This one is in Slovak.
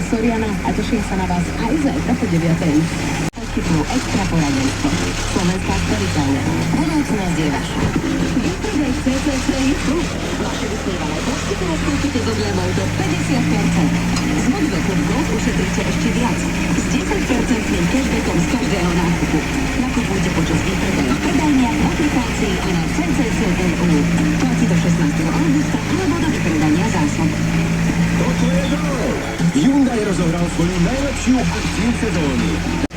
Soriana a teším sa na vás aj zajtra po 9. Poskytnú extra poradenstvo. Slovenská sporiteľne. Budúcnosť je vaša. Vypredaj CCC Plus. Vaše vysnívané kosti teraz kúpite so zľavou do 50%. S Mobilokom Gold ušetríte ešte viac. S 10% cashbackom z každého nákupu. Nakupujte počas výpredajov v predajniach, v aplikácii a na CCC.eu. Platí do 16. augusta alebo do vypredania zásob. Toto je gól! Hyundai rozohral svoju najlepšiu akciu sezóny.